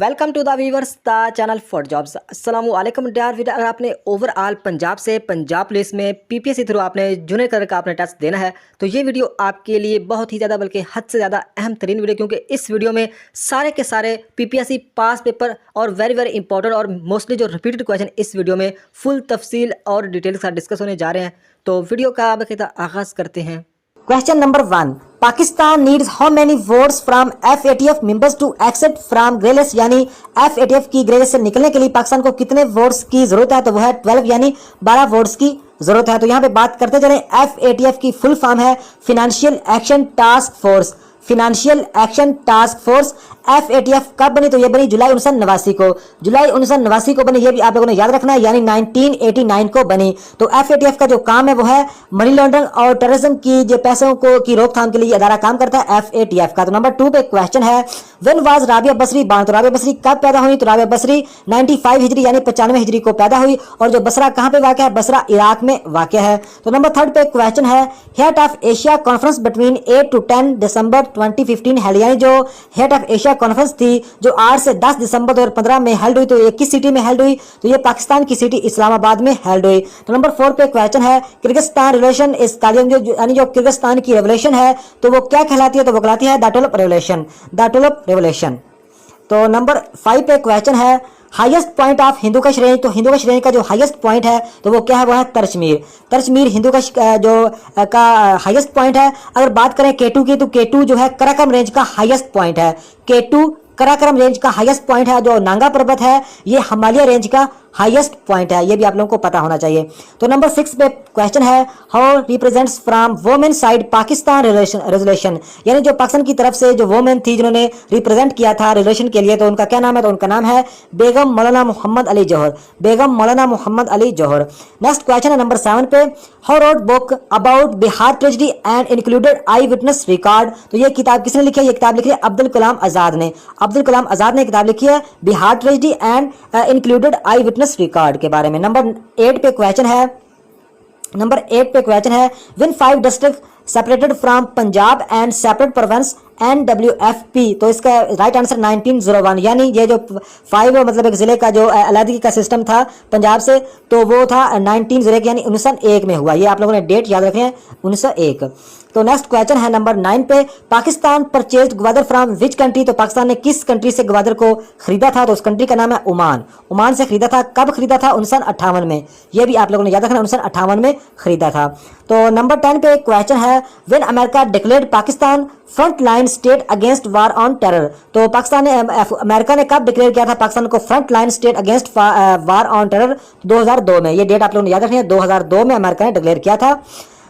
Welcome to the viewers the channel for jobs. अस्सलामुअलैकुम dear viewer. अगर आपने overall Punjab से पंजाब पुलिस में पीपीएससी थ्रू आपने जूनियर कलर का आपने टेस्ट देना है तो ये वीडियो आपके लिए बहुत ही ज़्यादा बल्कि हद से ज़्यादा अहम तरीन वीडियो, क्योंकि इस वीडियो में सारे के सारे पीपीएससी पास पेपर और वेरी इंपॉर्टेंट और मोस्टली जो रिपीटेड क्वेश्चन इस वीडियो में फुल तफसील और डिटेल के साथ डिस्कस होने जा रहे हैं। तो वीडियो का बाकायदा आगाज़ करते हैं। Question number 1. Pakistan needs how many votes from FATF members to exit from grey list? यानी FATF की ग्रे लिस्ट से निकलने के लिए पाकिस्तान को कितने वोट्स की जरूरत है? तो वो है 12 यानी 12 वोट्स की जरूरत है। तो यहाँ पे बात करते चले। FATF की फुल फॉर्म है financial action task force. Financial action task force FATF कब बनी? तो ये बनी जुलाई 1989 को। जुलाई 1989 को बनी, ये भी आप लोगों ने याद रखना है, यानी 1989 को बनी। तो FATF का जो काम है वो है मनी लॉन्ड्रिंग और टेररिज्म की जो पैसों को की रोकथाम के लिए अदारा काम करता है FATF का। तो नंबर 2 पे क्वेश्चन है, when was Rabia Basri born? तो राबिया बसरी कब पैदा हुई? तो राबिया बसरी 95 हिजरी यानी 95 हिजरी को पैदा हुई। और जो बसरा कहाँ पे वाक़ है? बसरा इराक में वाक़ है। तो नंबर 3 पे क्वेश्चन है, head of Asia conference between 8 to 10 December 2015 held, यानी जो हेड ऑफ एशिया कॉन्फ्रेंस थी जो 8 से 10 दिसंबर 2015 में हेल्ड हुई, तो ये किस सिटी में हेल्ड हुई? तो ये पाकिस्तान की सिटी इस्लामाबाद में हेल्ड हुई। तो नंबर 4 पे क्वेश्चन है, किर्गिस्तान रिवोल्यूशन इस यानी जो किर्गिस्तान की रेवोल्यूशन है तो वो क्या कहलाती है? तो वो कहलाती है the tulip revolution, the tulip revolution. तो नंबर 5 पे क्वेश्चन है, highest point of Hindu Kush range? तो हिंदुकुश रेंज का जो हाईएस्ट पॉइंट है तो वो क्या है? वो है तरचमीर। तरचमीर हिंदुकुश जो का हाईएस्ट पॉइंट है। अगर बात करें K2 की, तो K2 जो है कराकरम रेंज का हाईएस्ट पॉइंट है। K2 कराकरम रेंज का हाईएस्ट पॉइंट है। जो नांगा पर्वत है ये हिमालय रेंज का हाईएस्ट पॉइंट है, ये भी आप लोगों को पता होना चाहिए। तो नंबर 6 पे क्वेश्चन है, how represents from women side Pakistan resolution? यानी जो पाकिस्तान की तरफ से जो वोमेन थी जिन्होंने रिप्रेजेंट किया था रेजोल्यूशन के लिए, तो उनका क्या नाम है? तो उनका नाम है बेगम मौलाना मोहम्मद अली जौहर, बेगम मौलाना मोहम्मद अली जौहर। नेक्स्ट क्वेश्चन है नंबर 7 पे, how wrote book about Bihar tragedy and included eyewitness record? तो ये किताब किसने लिखी है? ये किताब लिखी है अब्दुल कलाम आजाद ने। अब्दुल कलाम आजाद ने किताब लिखी है Bihar tragedy and included eyewitness record के बारे में। नंबर 8 पे क्वेश्चन है, when 5 district separated from Punjab and separate province NWFP? तो इसका राइट आंसर 1901, यानी ये जो 5 मतलब एक जिले का जो अलहदगी का सिस्टम था पंजाब से, तो वो था 1901 यानी 1901 में हुआ। ये आप लोगों ने डेट याद रखें, 1901। तो नेक्स्ट क्वेश्चन है नंबर 9 पे, Pakistan purchased Gwadar from which country? तो पाकिस्तान ने किस कंट्री से ग्वादर को खरीदा था? तो उस कंट्री का नाम है ओमान। ओमान से खरीदा था। कब खरीदा था? 1958 में। ये भी आप लोगों ने याद रखना, 1958 में खरीदा था। तो नंबर 10 पे क्वेश्चन है, when America declared Pakistan front line state against war on terror? तो पाकिस्तान ने अमेरिका ने कब डिक्लेयर किया था पाकिस्तान को front line state against war on terror? 2002 में। ये डेट आप लोगों ने याद रखनी है, 2002 में अमेरिका ने डिक्लेयर किया था।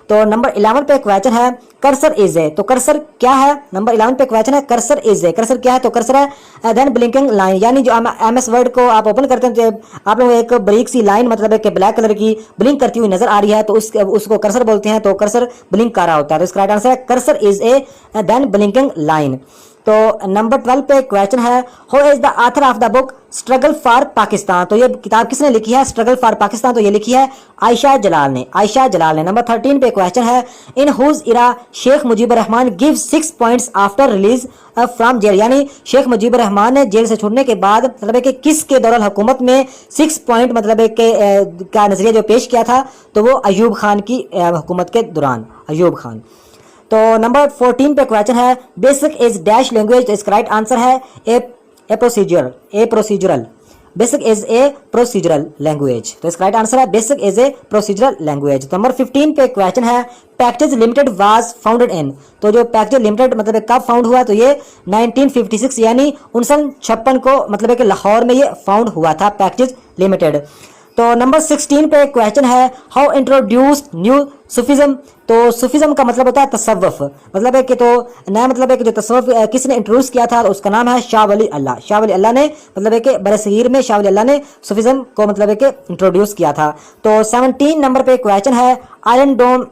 तो नंबर 11 पे क्वेश्चन है, कर्सर इज ए? तो कर्सर क्या है? नंबर 11 पे क्वेश्चन है, कर्सर इज ए। कर्सर क्या है? तो कर्सर है देन ब्लिंकिंग लाइन, यानी जो MS वर्ड को आप ओपन करते हैं तो आप लोग एक ब्रिक सी लाइन मतलब एक ब्लैक कलर की ब्लिंक करती हुई नजर आ रही है, तो उसको कर्सर बोलते हैं। तो कर्सर ब्लिंक कर रहा होता है, तो इसका राइट आंसर है cursor is a then blinking line. तो नंबर 12 पे क्वेश्चन है, who is the author of the book struggle for Pakistan? तो ये किताब किसने लिखी है स्ट्रगल फॉर पाकिस्तान? तो ये लिखी है आयशा जलाल ने, आयशा जलाल ने। नंबर 13 पे क्वेश्चन है, in whose era Sheikh Mujibur Rahman give 6 points after release from jail? यानी शेख मुजीबुर रहमान ने जेल से छूटने के बाद मतलब है कि किसके दौरान हुकूमत में 6 पॉइंट मतलब है कि का नजरिया जो पेश किया था? तो वो अयूब खान की हुकूमत के दौरान, अयूब खान। तो नंबर 14 पे क्वेश्चन है, बेसिक इज डैश लैंग्वेज? तो इसका राइट आंसर है a procedural. Basic is a procedural language, तो इसका राइट आंसर है basic is a procedural language. Number 15 पे क्वेश्चन है, package limited was founded in? तो जो पैकेज लिमिटेड मतलब कब फाउंड हुआ? तो ये 1956 यानी 1956 को मतलब कि लाहौर में ये फाउंड हुआ था पैकेज लिमिटेड। तो नंबर 16 पे क्वेश्चन है, हाउ इंट्रोड्यूस न्यू सूफिज्म? तो सूफिज्म का मतलब होता है तसव्वुफ, मतलब है कि तो नया मतलब है कि जो तसव्वुफ किसने इंट्रोड्यूस किया था? तो उसका नाम है शाह वली अल्लाह। शाह वली अल्लाह ने मतलब है कि बरसगीर में शाह वली अल्लाह ने सूफिज्म को मतलब है कि इंट्रोड्यूस किया था। तो 17 नंबर पे क्वेश्चन है, iron dome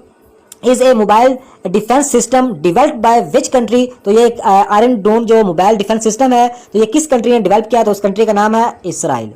is a mobile defence system developed by which country? तो ये आयरन डोम जो मोबाइल डिफेंस सिस्टम है तो ये किस कंट्री ने डिवेल्प किया? तो उस कंट्री का नाम है इसराइल।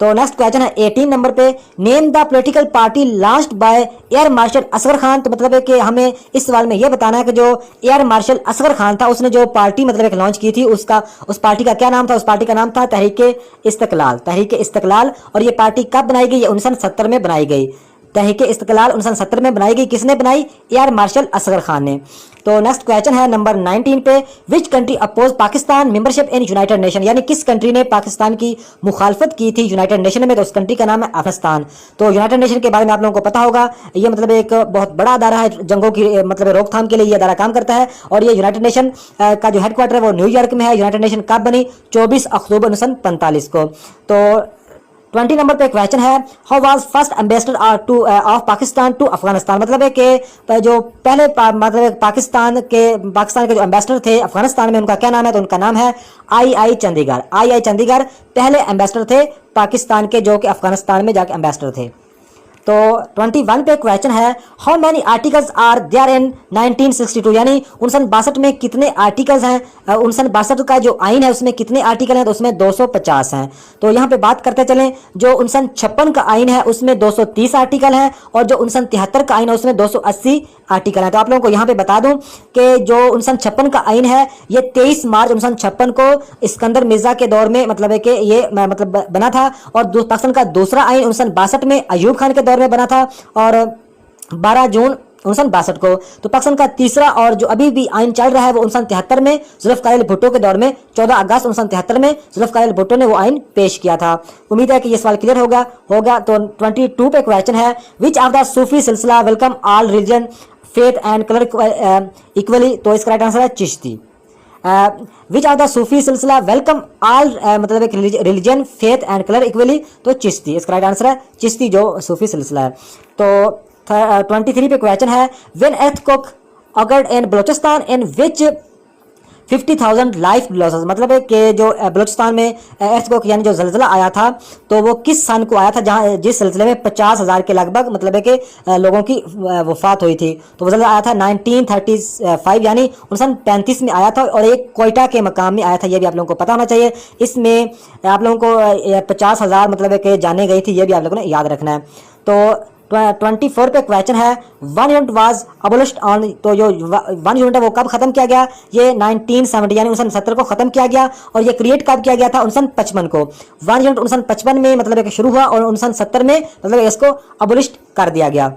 तो नेक्स्ट क्वेश्चन है 18 नंबर पे, name the political party launched by air marshal Asghar Khan. तो मतलब है कि हमें इस सवाल में यह बताना है कि जो एयर मार्शल असगर खान था उसने जो पार्टी मतलब एक लॉन्च की थी उस पार्टी का क्या नाम था? उस पार्टी का नाम था तहरीके इस्तकलाल। तहरीके इस्तकलाल। और ये पार्टी कब बनाई गई? 1970 में बनाई गई। तहरीके इस्तकलाल 1970 में बनाई गई। किसने बनाई? एयर मार्शल असगर खान ने। तो नेक्स्ट क्वेश्चन है नंबर 19 पे, which country oppose Pakistan membership in United Nation, यानी किस कंट्री ने पाकिस्तान की मुखालफत की थी यूनाइटेड नेशन में? तो उस कंट्री का नाम है अफगानिस्तान। तो यूनाइटेड नेशन के बारे में आप लोगों को पता होगा, ये मतलब एक बहुत बड़ा अदारा है, जंगों की मतलब रोकथाम के लिए ये अदारा काम करता है। और ये यूनाइटेड नेशन का जो हेडक्वार्टर है वो न्यूयॉर्क में है। यूनाइटेड नेशन कब बनी? 24 अक्टूबर 1945 को। तो 20 नंबर पे क्वेश्चन है, how was first ambassador of Pakistan to Afghanistan. मतलब है कि जो पहले मतलब पाकिस्तान के जो एम्बेसडर थे अफगानिस्तान में, उनका क्या नाम है? तो उनका नाम है आई चंडीगढ़। आई चंडीगढ़ पहले एम्बेसडर थे पाकिस्तान के, जो कि अफगानिस्तान में जाके एम्बेसडर थे। तो 21 पे क्वेश्चन है, how many articles are there in 1962, यानी 1962 में कितने आर्टिकल्स हैं? 1962 का जो आइन है उसमें कितने आर्टिकल हैं? तो उसमें 250 हैं। तो यहाँ पे बात करते चलें, जो 1956 का आइन है उसमें 230 आर्टिकल हैं, और जो 1973 का आइन है उसमें 280 आर्टिकल हैं। तो आप लोगों को यहाँ पे बता दूं कि जो 1956 का आइन है ये 23 मार्च 1956 को इस्कंदर मिर्जा के दौर में मतलब है कि ये मतलब बना था, और पाकिस्तान का दूसरा आइन 1962 में अयूब खान के दौर में बना था, और 12 जून 1962 को। तो पाकिस्तान का तीसरा और जो अभी भी आइन चल रहा है वो 1973 में जुल्फकार भुट्टो के दौर में 14 अगस्त 1973 में जुल्फकार भुट्टो ने वो आइन पेश किया था। उम्मीद है कि ये सवाल क्लियर होगा। तो 22 पे क्वेश्चन है, विच ऑफ द सूफी सिलसिला welcome all religion faith and colour equally. तो इसका राइट आंसर है Chishti. Which of the Sufi सिलसिला वेलकम ऑल मतलब एक religion faith and colour equally. तो चिश्ती इसका राइट आंसर है, चिश्ती जो सूफी सिलसिला है। तो 23 पे क्वेश्चन है, when earthquake occurred in Balochistan in which 50,000 life losses. मतलब है कि जो बलोचिस्तान में earthquake यानी जो जलजला आया था तो वो किस सन को आया था, जहां जिस सिलसिले में 50,000 के लगभग मतलब है कि लोगों की वफात हुई थी। तो वो जलजला आया था 1935 यानी 1935 में आया था, और एक कोयटा के मकाम में आया था। ये भी आप लोगों को पता होना चाहिए। इसमें आप लोगों को 50,000 मतलब है कि जाने गई थी, ये भी आप लोगों ने याद रखना है। तो 24 पे क्वेश्चन है, 1 यूनिट वाज अबोलिश्ड ऑन। तो जो 1 यूनिट है वो कब खत्म किया गया? ये 1970 यानी 1970 को खत्म किया गया, और ये क्रिएट कब किया गया था? 1955 को। 1 यूनिट 1955 में मतलब कि शुरू हुआ, और 1970 में मतलब इसको अबोलिश्ड कर दिया गया।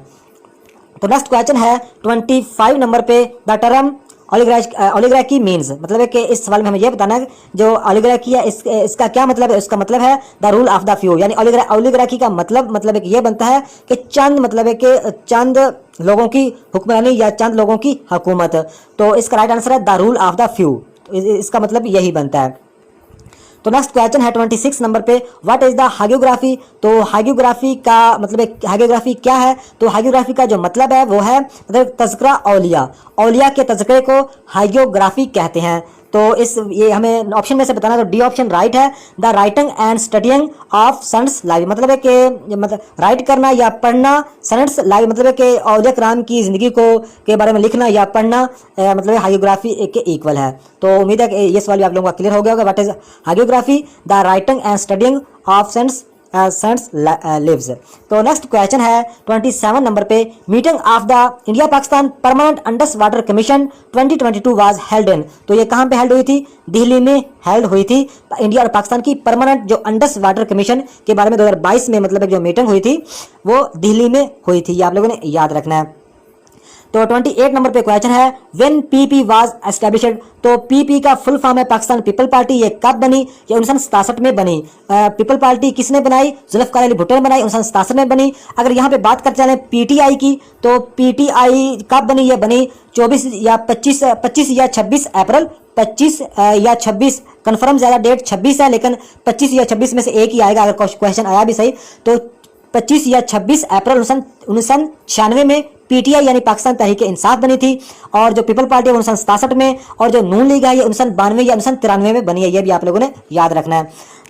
तो नेक्स्ट क्वेश्चन है 25 नंबर पे, द टर्म ओलिगार्की मीन्स। मतलब है कि इस सवाल में हमें यह बताना है जो ओलिगार्की है इसका क्या मतलब है? इसका मतलब है the rule of the few, यानी ओलिगार्की का मतलब है कि यह बनता है कि चंद मतलब है कि चंद लोगों की हुक्मरानी या चंद लोगों की हुकूमत। तो इसका राइट आंसर है the rule of the few. इसका मतलब यही बनता है। तो नेक्स्ट क्वेश्चन है 26 नंबर पे, व्हाट इज द हागियोग्राफी। तो हागियोग्राफी का मतलब हागियोग्राफी क्या है? तो हागियोग्राफी का जो मतलब है वो है मतलब तज़किरा औलिया के तज़किरे को हागियोग्राफी कहते हैं। तो ये हमें ऑप्शन में से बताना, तो डी ऑप्शन राइट है, the writing and studying of sons life. मतलब है कि मतलब राइट करना या पढ़ना, सन्स लाइफ मतलब है कि औलिया कराम की जिंदगी के बारे में लिखना या पढ़ना मतलब हागियोग्राफी के इक्वल है। तो उम्मीद है कि ये सवाल भी आप लोगों का क्लियर हो गया होगा। What is hagiography? The writing and studying of saints lives. तो नेक्स्ट क्वेश्चन है 27 नंबर पे, meeting of the India Pakistan permanent under water commission 2022 was held in. तो ये कहां पे हेल्ड हुई थी? दिल्ली में हेल्ड हुई थी। इंडिया और पाकिस्तान की परमानेंट जो अंडर वाटर कमीशन के बारे में 2022 में मतलब जो मीटिंग हुई थी वो दिल्ली में हुई थी। ये आप लोगों ने याद रखना है। तो 28 नंबर पे क्वेश्चन है, व्हेन पीपी वाज एस्टैब्लिश्ड। तो पीपी का फुल फॉर्म है पाकिस्तान पीपल पार्टी। ये कब बनी? ये 1967 में बनी। पीपल पार्टी किसने बनाई? जुल्फकार अली भुट्टो ने बनाई, 1967 में बनी। अगर यहाँ पे बात करते चलें पीटीआई की, तो पीटीआई कब बनी? ये बनी 25 या 26 अप्रैल 25 या 26, कन्फर्म ज़्यादा डेट 26 है, लेकिन 25 या 26 में से एक ही आएगा अगर क्वेश्चन आया भी सही। तो 25 या 26 अप्रैल 1996 में पीटीआई यानी पाकिस्तान तहरीक इंसाफ बनी थी, और जो पीपल पार्टी है 1967 में, और जो नून लीग है ये 1992 या 1993 में बनी है। ये भी आप लोगों ने याद रखना है।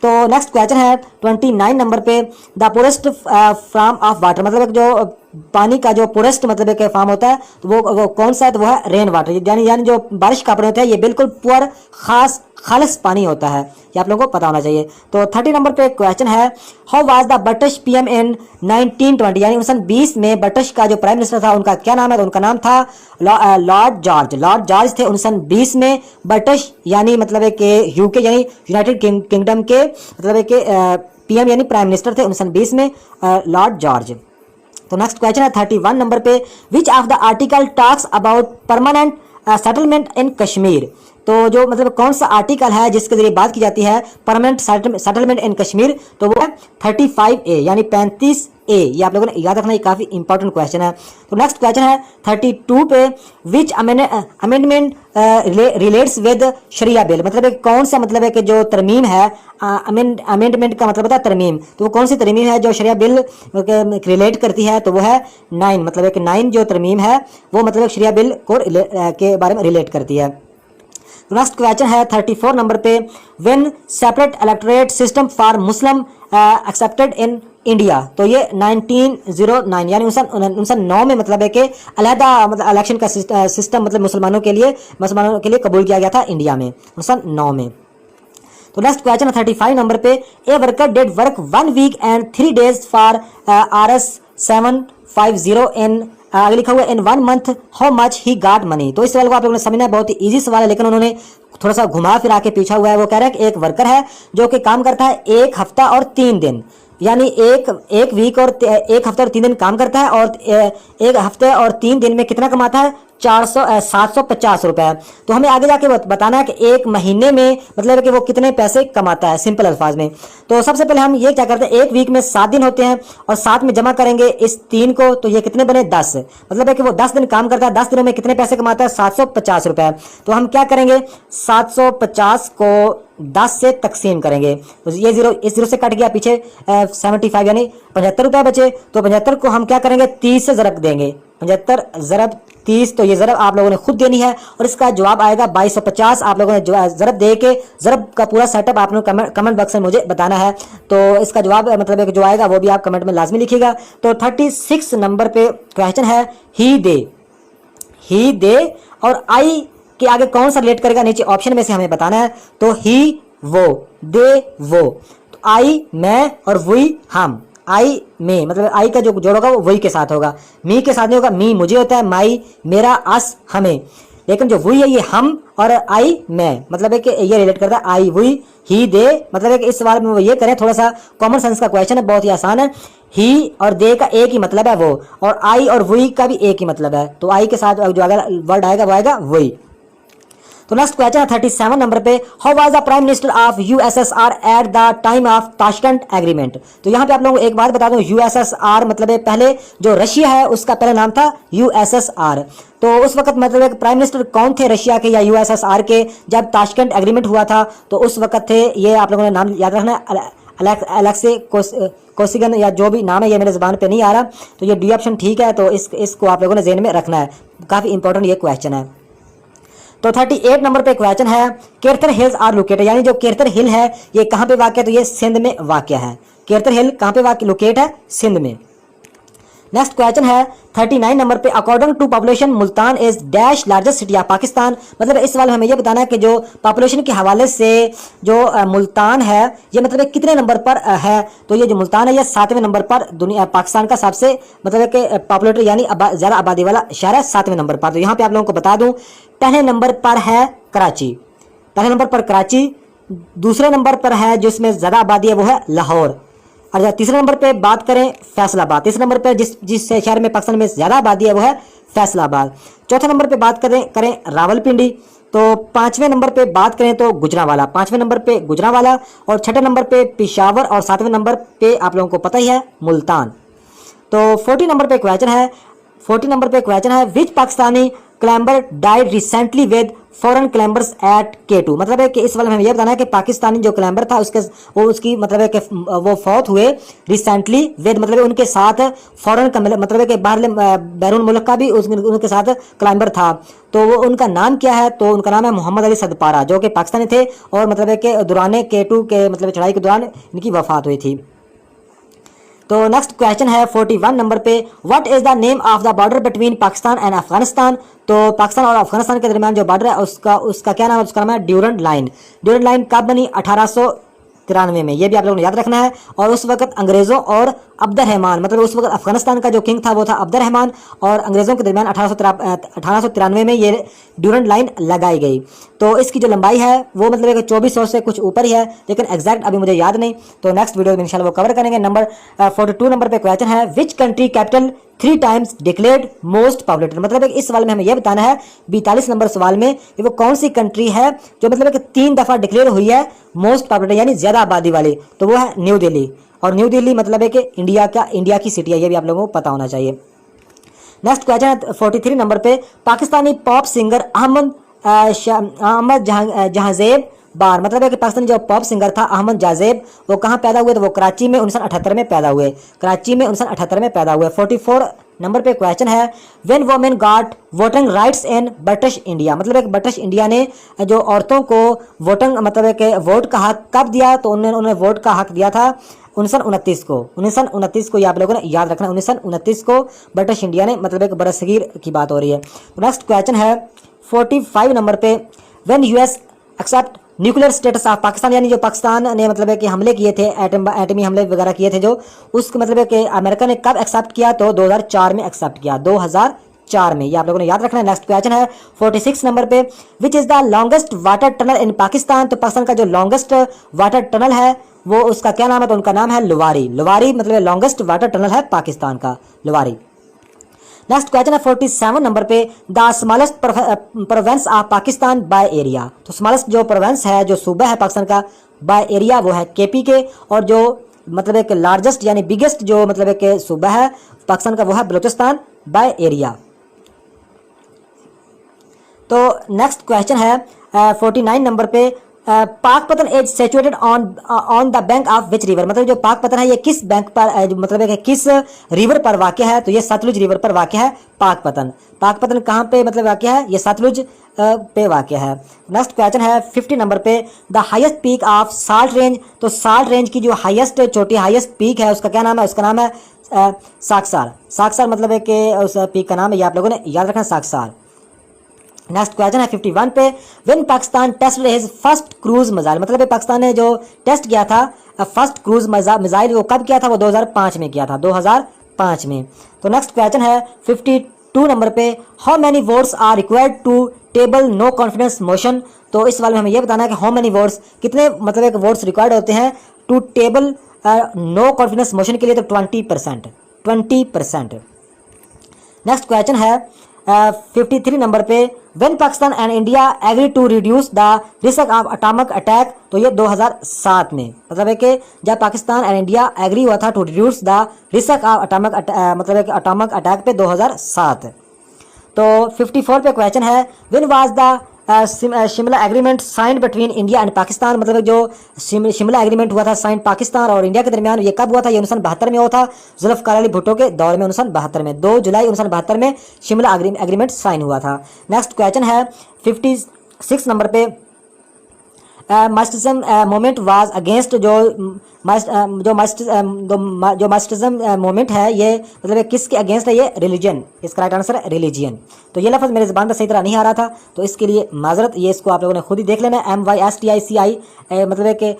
तो नेक्स्ट क्वेश्चन है 29 नंबर पे, द पुरेस्ट फॉर्म ऑफ वाटर, मतलब एक जो पानी का जो पुरेस्ट मतलब एक फॉर्म होता है तो वो कौन सा है, तो वो है रेन वाटर, यानी जो बारिश का पानी होता है ये बिल्कुल प्योर खास खालिस पानी होता है, ये आप लोगों को पता होना चाहिए। तो 30 नंबर पे क्वेश्चन है, how was the British PM in 1920, यानी 1920 में ब्रिटिश का जो प्राइम मिनिस्टर था उनका क्या नाम है, तो उनका नाम था लॉर्ड जॉर्ज। लॉर्ड जॉर्ज थे 1920 में ब्रिटिश यानी मतलब एक यूके यानी यूनाइटेड किंगडम के मतलब एक पीएम यानी प्राइम मिनिस्टर थे 1920 में लॉर्ड जॉर्ज। तो नेक्स्ट क्वेश्चन है 31 नंबर पे, which of the article talks about permanent settlement in Kashmir, तो जो मतलब कौन सा आर्टिकल है जिसके जरिए बात की जाती है परमानेंट सेटलमेंट इन कश्मीर, तो वो है 35A यानी 35A। ये आप लोगों ने याद रखना, ये काफी इंपॉर्टेंट क्वेश्चन है। तो नेक्स्ट क्वेश्चन है 32 पे, which amendment relates with Sharia bill, मतलब एक कौन सा मतलब है कि जो तरमीम है, अमेंडमेंट का मतलब होता है तरमीम, तो वो कौन सी तरमीम है जो शरिया बिल रिलेट करती है, तो वो है 9, मतलब एक 9 जो तरमीम है वो मतलब शरिया बिल को के बारे में रिलेट करती है। नेक्स्ट क्वेश्चन है 34 नंबर पे, when separate electorate system for Muslim accepted in India, तो ये 1909 यानी 1909 में मतलब है कि अलहदा मतलब इलेक्शन का सिस्टम मतलब मुसलमानों के लिए कबूल किया गया था इंडिया में 1909 में। तो नेक्स्ट क्वेश्चन है 35 नंबर पे, a worker did work 1 week and 3 days for RS 750 in आगे लिखा हुआ in 1 month how much he got money. तो इस सवाल को आप लोगों ने समझना है, बहुत ही इजी सवाल है लेकिन उन्होंने थोड़ा सा घुमा फिरा के पूछा हुआ है। वो कह रहा है कि एक वर्कर है जो कि काम करता है 1 हफ्ता और 3 दिन, यानी एक वीक और 1 हफ्ता और 3 दिन काम करता है और 1 हफ्ते और 3 दिन में कितना कमाता है 750 रुपए। तो हमें आगे जाके बताना है कि एक महीने में मतलब कि वो कितने पैसे कमाता है सिंपल अल्फाज में। तो सबसे पहले हम ये क्या करते हैं, एक वीक में 7 दिन होते हैं और 7 में जमा करेंगे इस 3 को, तो ये कितने बने 10, मतलब है कि वो 10 दिन काम करता है, 10 दिनों में कितने पैसे कमाता है 750 रुपए। तो हम क्या करेंगे 750 को 10 से तकसीम करेंगे, तो ये जीरो इस जीरो से कट गया, पीछे 75 यानी 75 रुपए बचे। तो 75 को हम क्या करेंगे 30 से ज़रब देंगे, 75 ज़रब 30, तो ये ज़रब आप लोगों ने खुद देनी है और इसका जवाब आएगा 2250। आप लोगों ने ज़रब दे के ज़रब का पूरा सेटअप आपने कमेंट बॉक्स में मुझे बताना है, तो इसका जवाब मतलब जो आएगा वो भी आप कमेंट में लाजमी लिखिएगा। तो 36 नंबर पे क्वेश्चन है, ही दे और आई के आगे कौन सा रिलेट करेगा, नीचे ऑप्शन में से हमें बताना है। तो ही वो, दे वो, तो आई मैं और वही हम, आई में मतलब आई का जो जोड़ होगा वो वही के साथ होगा, मी के साथ नहीं होगा, मी मुझे होता है, माई मेरा, अस हमें, लेकिन जो वही है ये हम और आई मैं, मतलब है कि ये रिलेट करता है आई वही, ही दे मतलब है कि इस सवाल में वो ये करें, थोड़ा सा कॉमन सेंस का क्वेश्चन है, बहुत ही आसान है। ही और दे का एक ही मतलब है वो, और आई और वही का भी एक ही मतलब है, तो आई के साथ जो अगर वर्ड आएगा वो आएगा वही। तो नेक्स्ट क्वेश्चन है 37 नंबर पे, how was the prime minister of USSR eight the time of Tashkent agreement. तो यहाँ पे आप लोगों को एक बात बता दूं, USSR मतलब पहले जो रशिया है उसका पहला नाम था USSR। तो उस वक्त मतलब प्राइम मिनिस्टर कौन थे रशिया के या USSR के जब ताशकंद एग्रीमेंट हुआ था, तो उस वक्त थे ये, आप लोगों ने नाम याद रखना है, अलेक्से कोसिगन या जो भी नाम है, ये मेरे ज़बान पे नहीं आ रहा, तो ये डी ऑप्शन ठीक है, तो इसको आप लोगों ने ज़हन में रखना है, काफ़ी इंपॉर्टेंट ये क्वेश्चन है। तो 38 नंबर पे क्वेश्चन है, केरथर हिल्स आर लोकेटेड, यानी जो केरथर हिल है ये कहाँ पे वाक़ है, तो ये सिंध में वाक़ है। केरथर हिल कहाँ पे वाक़ लोकेट है, सिंध में। नेक्स्ट क्वेश्चन है 39 नंबर पे, according to population Multan is dash largest city of Pakistan. मतलब इस सवाल में हमें यह बताना है कि जो पॉपुलेशन के हवाले से जो मुल्तान है ये मतलब कितने नंबर पर है, तो ये जो मुल्तान है ये 7वें नंबर पर दुनिया पाकिस्तान का सबसे मतलब कि पॉपुलेटेड यानी ज़्यादा आबादी वाला शहर है 7वें नंबर पर। तो यहाँ पे आप लोगों को बता दूँ पहले नंबर पर है कराची, पहले नंबर पर कराची, दूसरे नंबर पर है जिसमें ज़्यादा आबादी है वो है लाहौर, और तीसरे नंबर पे बात करें फैसलाबाद, तीसरे नंबर पे जिस शहर में पाकिस्तान में ज़्यादा आबादी है वो है फैसलाबाद। चौथे नंबर पे बात करें रावलपिंडी। तो 5वें नंबर पे बात करें तो गुजरांवाला, 5वें नंबर पे गुजरांवाला, और 6ठे नंबर पे पेशावर, और 7वें नंबर पे आप लोगों को पता ही है मुल्तान। तो 40 नंबर पे क्वेश्चन है, 40 नंबर पे क्वेश्चन है, which Pakistani climber died recently with foreign climbers at K2, मतलब है कि इस वाले में हमें ये बताना है कि पाकिस्तानी जो क्लाइंबर था उसकी मतलब है कि वो फौत हुए रिसेंटली विद, मतलब है उनके साथ फॉरेन मतलब है कि बाहर बैरून मुल्क का भी उनके साथ क्लाइंबर था। तो वो उनका नाम क्या है? तो उनका नाम है मोहम्मद अली सदपारा, जो कि पाकिस्तानी थे और मतलब है कि दौरान K2 के मतलब चढ़ाई के दौरान इनकी वफात हुई थी। तो नेक्स्ट क्वेश्चन है 41 नंबर पे, what is the name of the border between Pakistan and Afghanistan? तो पाकिस्तान और अफगानिस्तान के दरमियान जो बॉर्डर है उसका क्या नाम है? उसका नाम है ड्यूरेंट लाइन। ड्यूरेंट लाइन कब बनी? 1893 में, ये भी आप लोगों ने याद रखना है। और उस वक्त अंग्रेजों और अब्दुर्रहमान, मतलब उस वक्त अफगानिस्तान का जो किंग था वो था अब्दुर्रहमान, और अंग्रेजों के दरमियान 1893 में ये ड्यूरेंट लाइन लगाई गई। तो इसकी जो लंबाई है वो मतलब कि 2400 से कुछ ऊपर ही है, लेकिन एग्जैक्ट अभी मुझे याद नहीं, तो नेक्स्ट वीडियो में इंशाल्लाह वो कवर करेंगे। नंबर 42 नंबर पे क्वेश्चन है, which country capital 3 times declared most populated? मतलब इस सवाल में हमें यह बताना है 42 नंबर सवाल में कि वो कौन सी कंट्री है जो मतलब कि 3 दफा डिक्लेयर हुई है मोस्ट पॉपुलेटेड यानी ज्यादा आबादी वाली। तो वो है न्यू दिल्ली, और न्यू दिल्ली मतलब है कि इंडिया की सिटी है, ये भी आप लोगों को पता होना चाहिए। नेक्स्ट क्वेश्चन है 43 नंबर पे, पाकिस्तानी पॉप सिंगर अहमद जहाजेब बार, मतलब है कि पाकिस्तानी जो पॉप सिंगर था अहमद जाजेब, वो कहाँ पैदा हुए? तो वो कराची में 1978 में पैदा हुए, कराची में 1978 में पैदा हुए। 44 नंबर पे क्वेश्चन है, when women got voting rights in British India, मतलब एक ब्रिटिश इंडिया ने जो औरतों को वोटिंग मतलब है कि वोट का हक कब दिया? तो उन्होंने वोट का हक दिया था 1929 को। 1929 को ये आप लोगों ने याद रखना, 1929 को ब्रिटिश इंडिया ने, मतलब एक बरसगीर की बात हो रही है। नेक्स्ट क्वेश्चन है 45 नंबर पे, when US accept nuclear status of Pakistan, यानी जो पाकिस्तान ने मतलब है कि हमले किए थे, एटमी हमले वगैरह किए थे जो, उसके मतलब है कि अमेरिका ने कब एक्सेप्ट किया? तो 2004 में एक्सेप्ट किया, 2004 में, ये आप लोगों ने याद रखना है। नेक्स्ट क्वेश्चन है 46 नंबर पे, which is the longest water tunnel इन पाकिस्तान? तो पाकिस्तान का जो लॉन्गेस्ट वाटर टनल है वो उसका क्या नाम है? तो उनका नाम है लुवारी। लुवारी मतलब लॉन्गेस्ट वाटर टनल है पाकिस्तान का, लुवारी। नेक्स्ट क्वेश्चन है 47 नंबर पे, the smallest province of Pakistan by area. तो स्मॉलेस्ट जो प्रोविंस है, जो सूबा है पाकिस्तान का बाय एरिया, वो है KP के, और जो मतलब एक लार्जेस्ट यानी बिगेस्ट जो मतलब एक सूबा है पाकिस्तान का वो है बलूचिस्तान बाय एरिया। तो नेक्स्ट क्वेश्चन है 49 नंबर पे, Pakpattan is situated on the bank of which river, मतलब जो पाकपतन है ये किस बैंक पर मतलब है किस रिवर पर वाक़ है? तो ये सतलुज रिवर पर वाक़ है पाकपतन। पाकपतन कहाँ पे मतलब वाक़ है? ये सतलुज पे वाक़ है। नेक्स्ट क्वेश्चन है 50 नंबर पे, the highest peak of salt range. तो साल्ट रेंज की जो हाईएस्ट चोटी, हाईएस्ट पीक है, उसका क्या नाम है? उसका नाम है साकसार। साकसार मतलब है कि उस पीक का नाम है, ये आप लोगों ने याद रखना, साकसार। नेक्स्ट क्वेश्चन है 51 पे, when Pakistan tested his first cruise missile, मतलब पाकिस्तान ने जो टेस्ट किया था फर्स्ट क्रूज मिसाइल, वो कब किया था? वो 2005 में किया था, 2005 में। तो नेक्स्ट क्वेश्चन है 52 नंबर पे, how many votes are required to table no confidence motion? तो इस सवाल में हमें यह बताना है कि हाउ मैनी वोट्स, कितने मतलब एक वोट्स रिक्वायर्ड होते हैं to table no confidence motion के लिए? तो 20%, 20%। नेक्स्ट क्वेश्चन है 53 नंबर पे, when Pakistan and India agree to reduce the risk of atomic attack? तो ये 2007 में, मतलब है कि जब पाकिस्तान एंड इंडिया एग्री हुआ था to reduce the risk of atomic मतलब है कि एटॉमिक अटैक पे 2007। तो 54 पे क्वेश्चन है, when was the Shimla agreement signed between India and Pakistan? मतलब जो शिमला एग्रीमेंट हुआ था साइन पाकिस्तान और इंडिया के दरमियान, ये कब हुआ था? ये 1972 में हुआ था, जुल्फ़िकार अली भुट्टो के दौर में 1972 में, 2 जुलाई 1972 में शिमला एग्रीमेंट साइन हुआ था। नेक्स्ट क्वेश्चन है 56 नंबर पे, मास्टिज्म मूवमेंट वाज अगेंस्ट जो मास्टिज्म मूवमेंट है, ये मतलब किसके अगेंस्ट है? ये रिलीजन, इसका राइट आंसर है रिलीजियन। तो ये लफ्ज़ मेरे ज़बान पर सही तरह नहीं आ रहा था, तो इसके लिए माजरत, ये इसको आप लोगों ने खुद ही देख लेना। MYSTICI मतलब है कि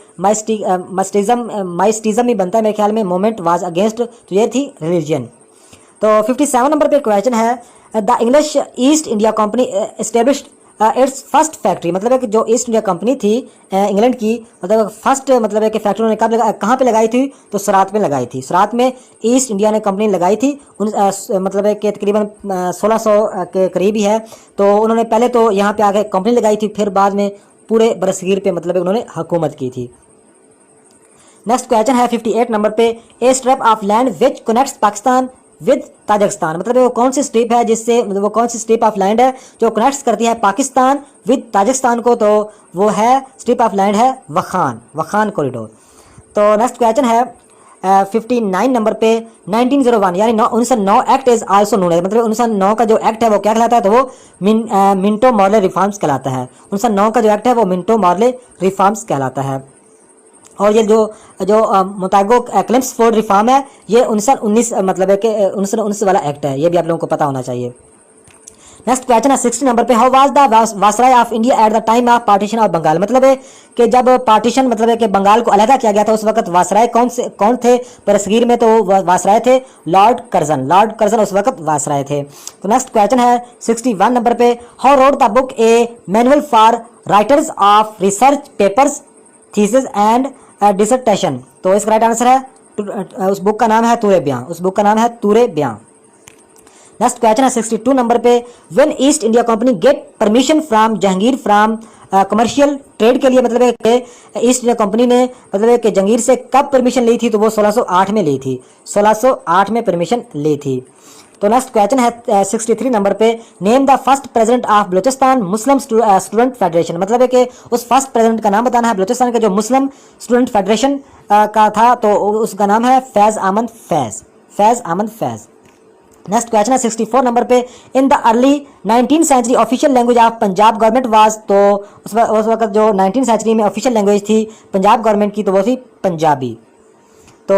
माइस्टिज्म ही बनता है मेरे ख्याल में, मूवमेंट वाज अगेंस्ट, तो ये थी रिलीजन। तो 57 नंबर पे क्वेश्चन है, the English east India company established it's first factory, मतलब है कि जो ईस्ट इंडिया कंपनी थी इंग्लैंड की, मतलब फर्स्ट मतलब है कि फैक्ट्री उन्होंने कहाँ पे लगाई थी? तो सुरात में लगाई थी। सुरात में ईस्ट इंडिया ने कंपनी लगाई थी, मतलब है कि तकरीबन 1600 के करीब ही है। तो उन्होंने पहले तो यहाँ पे आके कंपनी लगाई थी, फिर बाद में पूरे बरसगीर पे मतलब उन्होंने हुकूमत की थी। नेक्स्ट क्वेश्चन है 58 नंबर पे, a strip of land which connects Pakistan with Tajikistan, मतलब वो कौन सी स्ट्रिप है जिससे, मतलब वो कौन सी स्ट्रिप ऑफ लैंड है जो कनेक्ट करती है पाकिस्तान विद ताजिकिस्तान को, तो वो है स्ट्रिप ऑफ लैंड है वखान कॉरिडोर। तो नेक्स्ट क्वेश्चन है 59 नंबर पे 1901 यानी 1909 act is also known as, मतलब 1909 का जो एक्ट है वो क्या कहलाता है, तो वो मिंटो मॉर्ले रिफॉर्म्स कहलाता है। 1909 का जो एक्ट है वो मिंटो मॉर्ले रिफॉर्म्स कहलाता है। और ये जो जो मोंटागो क्लेम्सफोर्ड रिफॉर्म है ये 1919 मतलब है कि 1919 वाला एक्ट है, ये भी आप लोगों को पता होना चाहिए। नेक्स्ट क्वेश्चन है 60 नंबर पे, how was the viceroy of India at the time of partition of Bengal, मतलब है कि जब पार्टीशन मतलब है कि बंगाल को अलग किया गया था उस वक्त वायसराय कौन थे बरसगीर में, तो वायसराय थे लॉर्ड कर्जन उस वक्त वायसराय थे। तो नेक्स्ट क्वेश्चन है 61 नंबर पे, how road the book A manual for writers of research papers thesis and dissertation, तो इसका राइट आंसर है उस बुक का नाम है तूरे ब्यां। नेक्स्ट क्वेश्चन है 62 नंबर पे, when east India company get permission from Jahangir from commercial trade के लिए, मतलब है कि ईस्ट इंडिया कंपनी ने मतलब है कि जहांगीर से कब परमिशन ली थी, तो वो 1608 में ली थी, 1608 में परमिशन ली थी। तो नेक्स्ट क्वेश्चन है 63 नंबर पे, name the first president of Balochistan Muslim student federation, मतलब है कि उस फर्स्ट प्रेसिडेंट का नाम बताना है बलूचिस्तान के जो मुस्लिम स्टूडेंट फेडरेशन का था, तो उसका नाम है फैज़ अहमद फैज़। नेक्स्ट क्वेश्चन है 64 नंबर पे, in the early 19th century official language of Punjab government was, तो उस वक्त जो 19th सेंचुरी में ऑफिशियल लैंग्वेज थी पंजाब गवर्नमेंट की, तो वो थी पंजाबी। तो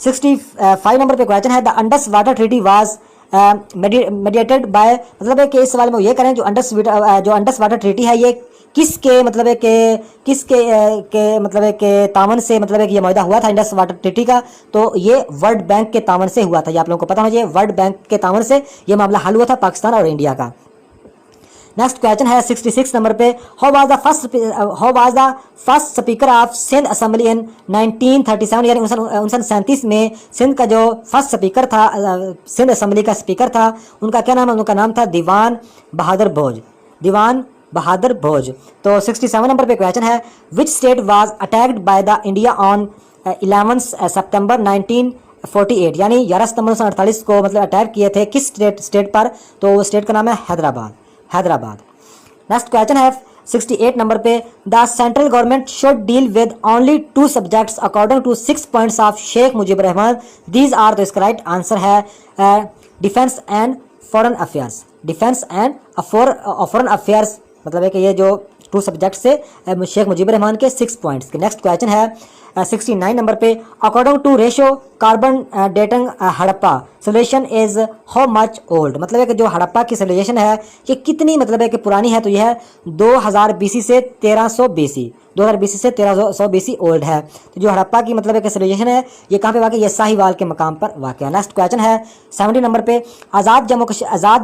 65 नंबर पे क्वेश्चन है, the Indus water treaty was mediated by, मतलब है कि इस सवाल में ये करें जो अंडस वाटर ट्रीटी है ये किसके मतलब है के मतलब है कि तावन से मतलब है कि ये मुआहदा हुआ था इंडस वाटर ट्रीटी का, तो ये वर्ल्ड बैंक के तावन से हुआ था, ये आप लोगों को पता होना चाहिए, वर्ल्ड बैंक के तावन से ये मामला हल हुआ था पाकिस्तान और इंडिया का। नेक्स्ट क्वेश्चन है 66 नंबर पे, how was the first speaker of Sindh assembly in 1937, यानी 1937 में सिंध का जो फर्स्ट स्पीकर था, सिंध असेंबली का स्पीकर था, उनका क्या नाम है, उनका नाम था दीवान बहादुर भोज। तो 67 नंबर पे क्वेश्चन है, which state was attacked by the India on 11 सितंबर 1948, यानी 11 सितंबर 1948 को मतलब अटैक किए थे किस स्टेट पर, तो स्टेट का नाम है हैदराबाद। नेक्स्ट क्वेश्चन है 68 नंबर पे, the central government should deal with only 2 subjects according to 6 points of Sheikh Mujibur Rahman, these are, तो इसका राइट आंसर है डिफेंस एंड फॉरेन अफेयर्स, मतलब है कि ये जो 2 सब्जेक्ट से शेख मुजीबुर रहमान के 6 पॉइंट्स के। नेक्स्ट क्वेश्चन है 69 नंबर पे, according to ratio carbon dating Harappa civilisation is how much old, मतलब है कि जो हड़प्पा की सिविलाइजेशन है ये कितनी मतलब है कि पुरानी है, तो यह है 2000 BC से 1300 BC ओल्ड है। तो जो हड़प्पा की मतलब है कि सिविलाइजेशन है ये कहाँ पे वाक़ है, ये साहिवाल के मकाम पर वाक़ है। नेक्स्ट क्वेश्चन है 70 नंबर पे, Azad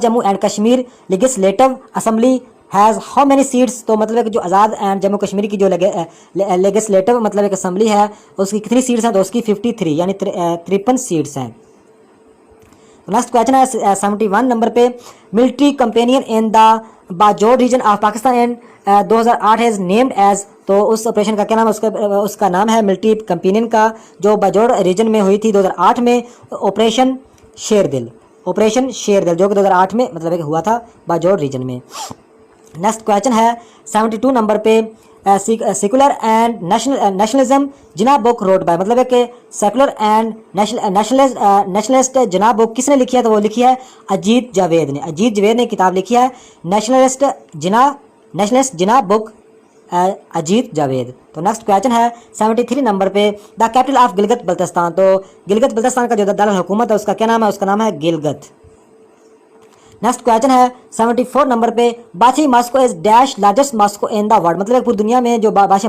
Jammu and Kashmir legislative assembly has how many seats, तो मतलब है कि जो आज़ाद एंड जम्मू कश्मीर की जो लेजिस्लेटिव मतलब एक असेंबली है उसकी कितनी सीट्स हैं, तो उसकी 53 यानी 53 सीट्स हैं। नेक्स्ट क्वेश्चन है 71 नंबर पे, military companion in the Bajaur region of Pakistan in 2008 has named as, तो उस ऑपरेशन का क्या नाम है, उसका नाम है मिलिट्री कंपेनियन का जो बाजोड़ रीजन में हुई थी 2008 में, ऑपरेशन शेरदिल जो कि 2008 में मतलब हुआ था बाजोड़ रीजन में। नेक्स्ट क्वेश्चन है 72 नंबर पे, secular and nationalism Jinnah book road by, मतलब है कि secular and nationalist Jinnah book किसने लिखी है, तो वो लिखी है अजीत जावेद ने किताब लिखी है नेशनलिस्ट जिना बुक अजीत जावेद। तो नेक्स्ट क्वेश्चन है 73 नंबर पे, the capital of Gilgit Baltistan, तो गिलगित बल्तिस्तान का जो दारुल हुकूमत है उसका क्या नाम है, उसका नाम है गिलगित। नेक्स्ट क्वेश्चन है 74 नंबर पे, बादशाही मस्जिद इज डैश लार्जेस्ट मस्जिद इन द वर्ल्ड, मतलब पूरी दुनिया में जो बादशाही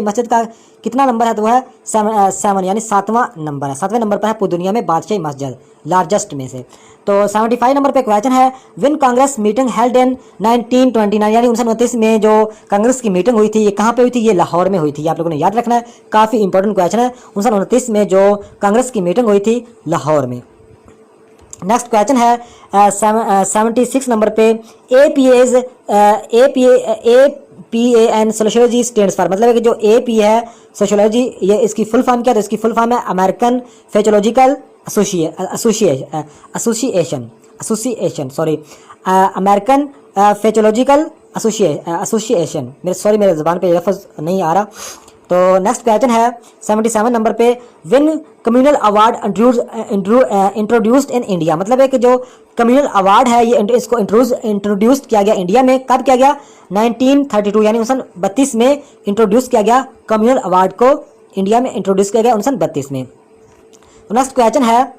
मस्जिद का कितना नंबर है, तो वो है 7 यानी 7वां नंबर है, 7वें नंबर पर है पूरी दुनिया में बादशाही मस्जिद लार्जेस्ट में से। तो 75 नंबर पे क्वेश्चन है, win Congress meeting held in 1929, यानी 1929 में जो कांग्रेस की मीटिंग हुई थी ये कहाँ पे हुई थी, ये लाहौर में हुई थी, आप लोगों ने याद रखना है, काफ़ी इंपॉर्टेंट क्वेश्चन है। 1929 में जो कांग्रेस की मीटिंग हुई थी लाहौर में। नेक्स्ट क्वेश्चन है 76 नंबर पे, APAN सोशियोलॉजी स्टैंड्स फॉर, मतलब है कि जो AP है सोशियोलॉजी ये इसकी फुल फॉर्म क्या है, तो इसकी फुल फॉर्म है American association sorry, American psychological association, मेरे ज़बान पे लफ्ज़ नहीं आ रहा। तो नेक्स्ट क्वेश्चन है 77 नंबर पे, win communal award introduced in India, मतलब है कि जो कम्युनल अवार्ड है ये इसको इंट्रोड्यूस किया गया इंडिया में, कब किया गया? 1932 यानी 1932 में इंट्रोड्यूस किया गया कम्युनल अवार्ड को, इंडिया में इंट्रोड्यूस किया गया 1932 में। तो नेक्स्ट क्वेश्चन है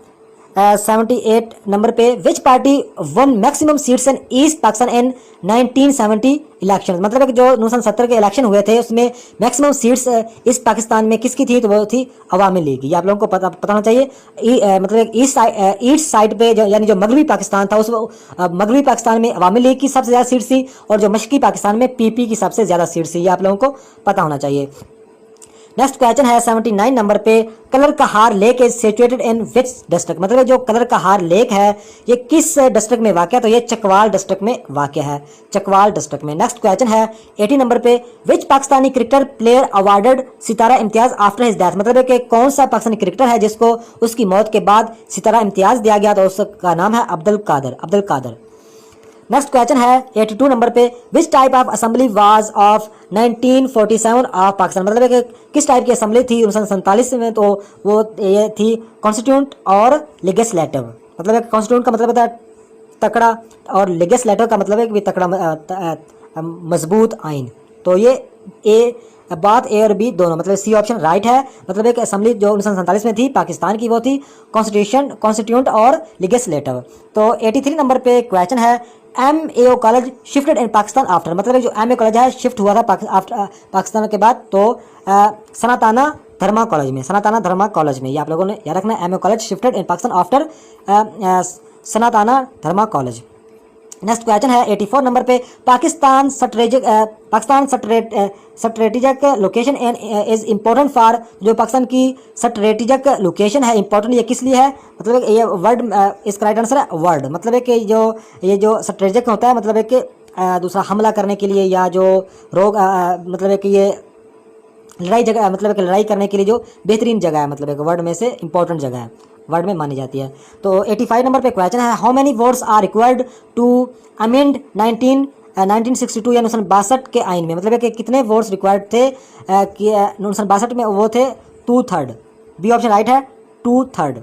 78 नंबर पे, विच party one maximum seats in east Pakistan in 1970 election, मतलब है कि जो 1970 के इलेक्शन हुए थे उसमें मैक्सिमम सीट्स ईस्ट पाकिस्तान में किसकी थी? तो वो थी अवामी लीग। ये आप लोगों को पता होना चाहिए। मतलब ईस्ट साइड पे यानी जो मगरबी पाकिस्तान था उस मगरबी पाकिस्तान में अवामी लीग की सबसे ज़्यादा सीट थी और जो मशरकी पाकिस्तान में पीपी की सबसे ज़्यादा सीट थी। ये आप लोगों को पता होना चाहिए। नेक्स्ट क्वेश्चन है 79 नंबर पे, कलर का हार lake is situated in which district, मतलब जो कलर का हार लेक है ये किस डिस्ट्रिक्ट में वाक़ है? तो ये चकवाल डिस्ट्रिक्ट में वाक़ है, चकवाल डिस्ट्रिक्ट में। नेक्स्ट क्वेश्चन है 80 नंबर पे, विच पाकिस्तानी क्रिकेटर प्लेयर अवार्डेड सितारा इम्तियाज आफ्टर हिज डेथ, मतलब कि कौन सा पाकिस्तानी क्रिकेटर है जिसको उसकी मौत के बाद सितारा इम्तियाज दिया गया? तो उसका नाम है अब्दुल कादर। नेक्स्ट क्वेश्चन है 82 नंबर पे, which type of assembly was of 1947 of Pakistan, मतलब है कि किस टाइप की असेंबली थी 1947 में? तो वो ये थी कॉन्स्टिट्यूंट और लेजिस्लेटिव, मतलब है कॉन्स्टिट्यूंट का मतलब होता है तकड़ा और लेजिस्लेटिव का मतलब है कि तकड़ा मजबूत आइन। तो ये बात ए और बी दोनों, मतलब सी ऑप्शन राइट है। मतलब एक असेंबली जो 1947 में थी पाकिस्तान की वो थी कॉन्स्टिट्यूंट और लेजिस्लेटिव। तो 83 नंबर पे क्वेश्चन है, MAO college shifted in Pakistan after, मतलब जो MAO कॉलेज है शिफ्ट हुआ था पाकिस्तान के बाद, तो सनातना धर्मा कॉलेज में। ये आप लोगों ने याद रखना है, MAO college shifted in Pakistan after Sanatana Dharma college. Next question है 84 नंबर पे, Pakistan strategic location is important for, जो पाकिस्तान की स्ट्रेटेजिक लोकेशन है इम्पोर्टेंट ये किस लिए है? मतलब ये वर्ड, इसका राइट आंसर है वर्ड, मतलब है कि ये जो स्ट्रेटेजिक होता है मतलब है कि दूसरा हमला करने के लिए या जो मतलब है कि ये लड़ाई जगह, मतलब कि लड़ाई करने के लिए जो बेहतरीन जगह है, मतलब एक वर्ड में से इंपॉर्टेंट जगह है, वर्ड में मानी जाती है। तो 85 नंबर पे क्वेश्चन है, how many votes are required to amend 1962 या 1962 के आइन में, मतलब है कि कितने वोट्स रिक्वायर्ड थे कि 1962 में? वो थे 2/3। बी ऑप्शन राइट है, 2/3।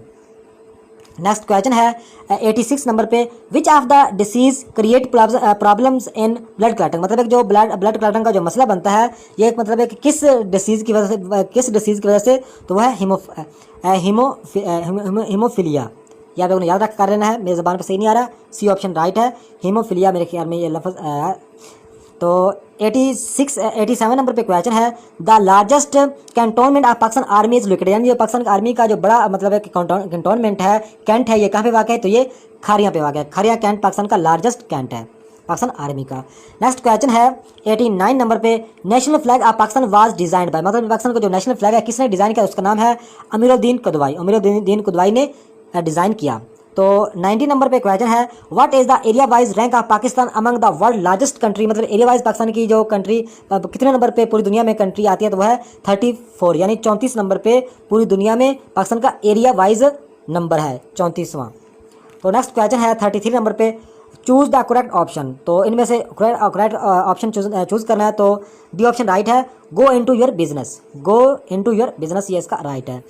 नेक्स्ट क्वेश्चन है 86 नंबर पे, which of the disease create problems in blood clotting, मतलब जो ब्लड क्लॉटिंग का जो मसला बनता है ये एक मतलब है कि किस डिसीज की वजह से? तो वह है हीमोफीलिया। ये आप लोगों ने याद रख कर लेना है, मेरी ज़बान पर सही नहीं आ रहा। सी ऑप्शन राइट है, हीमोफीलिया मेरे ख्याल में ये लफ्ज़ है। तो 87 नंबर पे क्वेश्चन है, the largest cantonment of Pakistan army is located, यानी जो पाकिस्तान आर्मी का जो बड़ा मतलब है कि कैंटोनमेंट है, कैंट है, ये कहाँ पे वाक़ है? तो ये खारिया पे वाक़ है। खारिया कैंट पाकिस्तान का लार्जेस्ट कैंट है पाकिस्तान आर्मी का। नेक्स्ट क्वेश्चन है 89 नंबर पे, national flag of Pakistan was designed bye, मतलब पाकिस्तान का जो नेशनल फ्लैग है किसने डिज़ाइन किया? उसका नाम है अमीरुद्दीन कुदवाई ने डिज़ाइन किया। तो 90 नंबर पे क्वेश्चन है, what is the area wise rank of Pakistan among the world largest country, मतलब एरिया वाइज पाकिस्तान की जो कंट्री कितने नंबर पे पूरी दुनिया में कंट्री आती है? तो वह है 34, यानी 34 नंबर पे पूरी दुनिया में पाकिस्तान का एरिया वाइज नंबर है, 34वां। तो नेक्स्ट क्वेश्चन है 33 नंबर पे, चूज द करेक्ट ऑप्शन, तो इनमें से करेक्ट ऑप्शन चूज करना है। तो डी ऑप्शन राइट है, गो इनटू योर बिजनेस, ये इसका राइट है।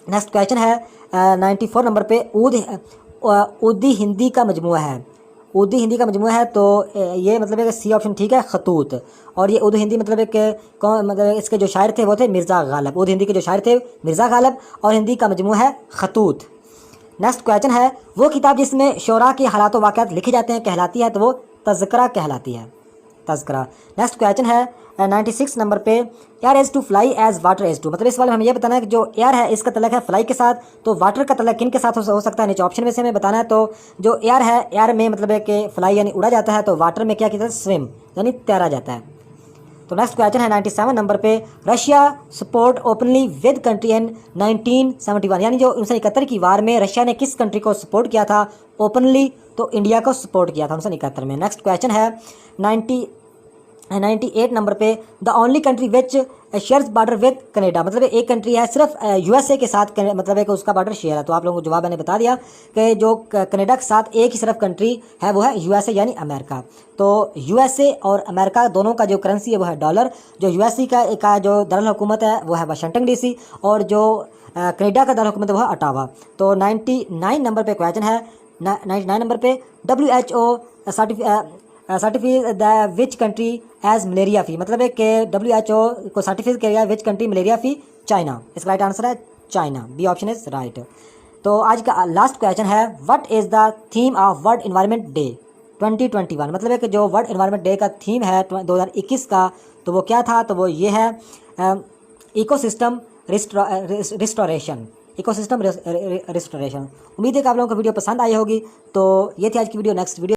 नेक्स्ट क्वेश्चन है 94 नंबर पे, उर्दी हिंदी का मजमुआ है, तो ये मतलब है कि सी ऑप्शन ठीक है, खतूत। और ये उर्दू हिंदी मतलब एक मतलब इसके जो शायर थे वो थे मिर्ज़ा गालिब, उर्दू हिंदी के जो शायर थे मिर्ज़ा गालिब, और हिंदी का मजमुआ है खतूत। नेक्स्ट क्वेश्चन है, वो किताब जिसमें शोरा के हालात व वाक़यात लिखे जाते हैं कहलाती है? तो वो तज़किरा कहलाती है, तज़किरा। नेक्स्ट क्वेश्चन है 96 नंबर पे, air is to fly as water is to, मतलब इस वाले में हमें यह बताना है कि जो एयर है इसका तल्लुक़ है फ्लाई के साथ, तो वाटर का तल्लुक़ किन के साथ हो सकता है? नीचे ऑप्शन में से हमें बताना है। तो जो एयर है, एयर में मतलब है कि फ्लाई यानी उड़ा जाता है, तो वाटर में क्या किया जाता है? स्विम यानी तैरा जाता है। तो नेक्स्ट क्वेश्चन है 97 नंबर पे, Russia support openly with country in 1971, यानी जो 1971 की वार में रशिया ने किस कंट्री को सपोर्ट किया था ओपनली? तो इंडिया को सपोर्ट किया था 1971 में। नेक्स्ट क्वेश्चन है 98 नंबर पे, the only country which shares border with Canada, मतलब एक कंट्री है सिर्फ यूएसए के साथ मतलब एक उसका बॉर्डर शेयर है। तो आप लोगों को जवाब मैंने बता दिया कि जो कनाडा के साथ एक ही सिर्फ कंट्री है वो है यूएसए यानी अमेरिका। तो यूएसए और अमेरिका दोनों का जो करेंसी है वो है डॉलर। जो यूएसए का जो दारुल हुकूमत है वो है वाशिंगटन डीसी, और जो कनाडा का दारुल हुकूमत है वो है ओटावा। तो 99 नंबर पे क्वेश्चन है, 99 नंबर पे WHO certified the which country as malaria free, मतलब है कि WHO को सर्टिफाइड किया गया which country malaria free, China. इसका राइट आंसर है China, B option is right. तो आज का लास्ट क्वेश्चन है, what is the theme of world environment day 2021, मतलब है कि जो वर्ल्ड एनवायरनमेंट डे का थीम है 2021 का, तो वो क्या था? तो वो ये है इकोसिस्टम रिस्टोरेशन, इकोसिस्टम रिस्टोरेशन। उम्मीद है कि आप लोगों को वीडियो पसंद आई होगी। तो ये थी आज की वीडियो। Next video